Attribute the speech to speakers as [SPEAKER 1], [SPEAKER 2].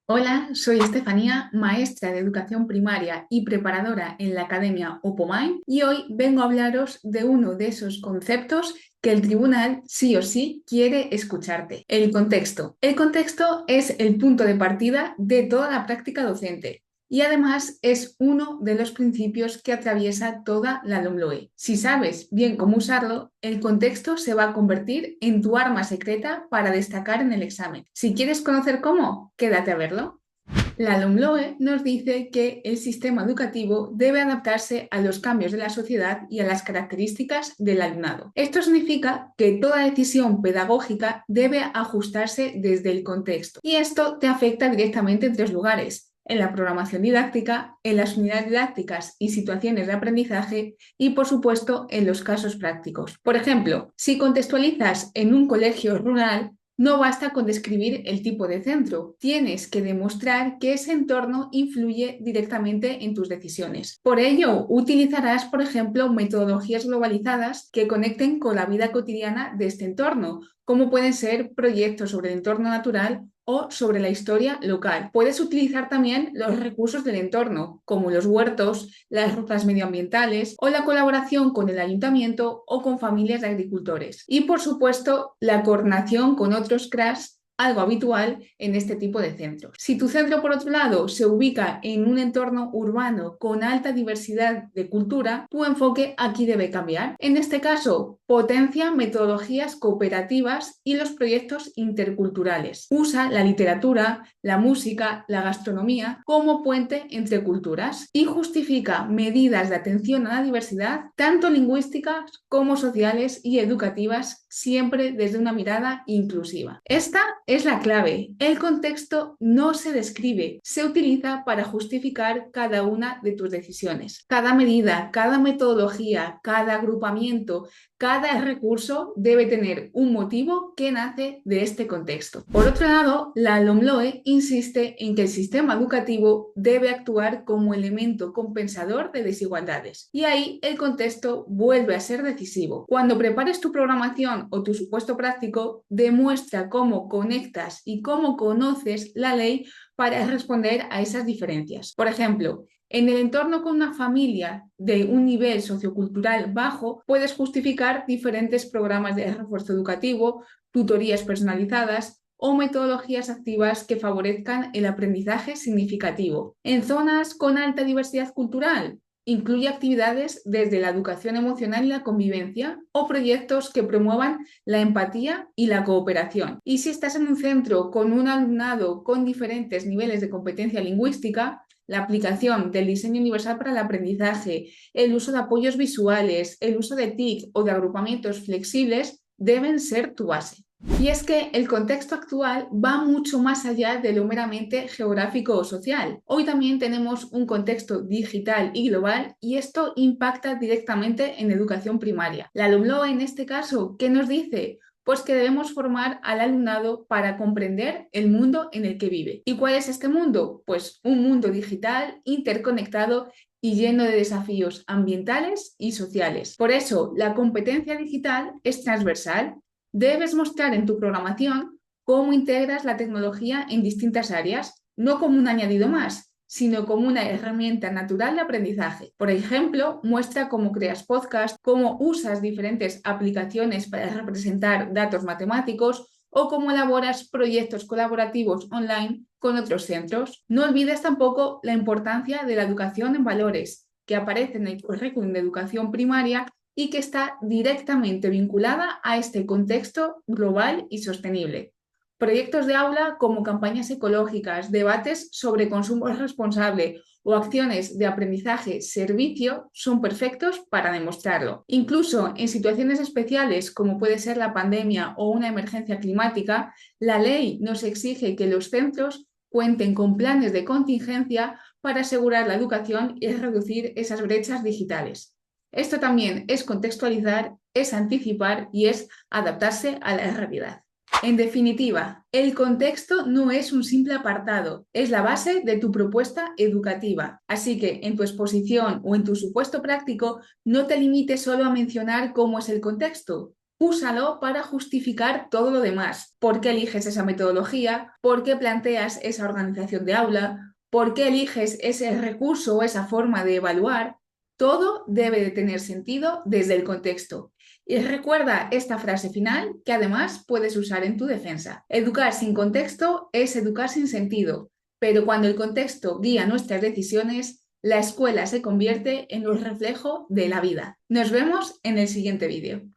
[SPEAKER 1] Hola, soy Estefanía, maestra de educación primaria y preparadora en la Academia Opomind, y hoy vengo a hablaros de uno de esos conceptos que el tribunal sí o sí quiere escucharte: el contexto. El contexto es el punto de partida de toda la práctica docente y además es uno de los principios que atraviesa toda la LOMLOE. Si sabes bien cómo usarlo, el contexto se va a convertir en tu arma secreta para destacar en el examen. Si quieres conocer cómo, quédate a verlo. La LOMLOE nos dice que el sistema educativo debe adaptarse a los cambios de la sociedad y a las características del alumnado. Esto significa que toda decisión pedagógica debe ajustarse desde el contexto. Y esto te afecta directamente en tres lugares: en la programación didáctica, en las unidades didácticas y situaciones de aprendizaje y, por supuesto, en los casos prácticos. Por ejemplo, si contextualizas en un colegio rural, no basta con describir el tipo de centro, tienes que demostrar que ese entorno influye directamente en tus decisiones. Por ello, utilizarás, por ejemplo, metodologías globalizadas que conecten con la vida cotidiana de este entorno, como pueden ser proyectos sobre el entorno natural o sobre la historia local. Puedes utilizar también los recursos del entorno, como los huertos, las rutas medioambientales o la colaboración con el ayuntamiento o con familias de agricultores. Y, por supuesto, la coordinación con otros CRAS, algo habitual en este tipo de centros. Si tu centro, por otro lado, se ubica en un entorno urbano con alta diversidad de cultura, tu enfoque aquí debe cambiar. En este caso, potencia metodologías cooperativas y los proyectos interculturales. Usa la literatura, la música, la gastronomía como puente entre culturas y justifica medidas de atención a la diversidad, tanto lingüísticas como sociales y educativas, siempre desde una mirada inclusiva. Esta es la clave. El contexto no se describe, se utiliza para justificar cada una de tus decisiones. Cada medida, cada metodología, cada agrupamiento, cada recurso debe tener un motivo que nace de este contexto. Por otro lado, la LOMLOE insiste en que el sistema educativo debe actuar como elemento compensador de desigualdades. Y ahí el contexto vuelve a ser decisivo. Cuando prepares tu programación o tu supuesto práctico, demuestra cómo conectas y cómo conoces la ley para responder a esas diferencias. Por ejemplo, en el entorno con una familia de un nivel sociocultural bajo, puedes justificar diferentes programas de refuerzo educativo, tutorías personalizadas o metodologías activas que favorezcan el aprendizaje significativo. En zonas con alta diversidad cultural, incluye actividades desde la educación emocional y la convivencia o proyectos que promuevan la empatía y la cooperación. Y si estás en un centro con un alumnado con diferentes niveles de competencia lingüística, la aplicación del diseño universal para el aprendizaje, el uso de apoyos visuales, el uso de TIC o de agrupamientos flexibles deben ser tu base. Y es que el contexto actual va mucho más allá de lo meramente geográfico o social. Hoy también tenemos un contexto digital y global, y esto impacta directamente en educación primaria. La LOMLOE en este caso, ¿qué nos dice? Pues que debemos formar al alumnado para comprender el mundo en el que vive. ¿Y cuál es este mundo? Pues un mundo digital, interconectado y lleno de desafíos ambientales y sociales. Por eso, la competencia digital es transversal. Debes mostrar en tu programación cómo integras la tecnología en distintas áreas, no como un añadido más, sino como una herramienta natural de aprendizaje. Por ejemplo, muestra cómo creas podcast, cómo usas diferentes aplicaciones para representar datos matemáticos o cómo elaboras proyectos colaborativos online con otros centros. No olvides tampoco la importancia de la educación en valores, que aparece en el currículum de educación primaria y que está directamente vinculada a este contexto global y sostenible. Proyectos de aula como campañas ecológicas, debates sobre consumo responsable o acciones de aprendizaje-servicio son perfectos para demostrarlo. Incluso en situaciones especiales como puede ser la pandemia o una emergencia climática, la ley nos exige que los centros cuenten con planes de contingencia para asegurar la educación y reducir esas brechas digitales. Esto también es contextualizar, es anticipar y es adaptarse a la realidad. En definitiva, el contexto no es un simple apartado, es la base de tu propuesta educativa. Así que en tu exposición o en tu supuesto práctico, no te limites solo a mencionar cómo es el contexto. úsalo para justificar todo lo demás. ¿Por qué eliges esa metodología? ¿Por qué planteas esa organización de aula? ¿Por qué eliges ese recurso o esa forma de evaluar? Todo debe de tener sentido desde el contexto. Y recuerda esta frase final que además puedes usar en tu defensa. Educar sin contexto es educar sin sentido, pero cuando el contexto guía nuestras decisiones, la escuela se convierte en un reflejo de la vida. Nos vemos en el siguiente vídeo.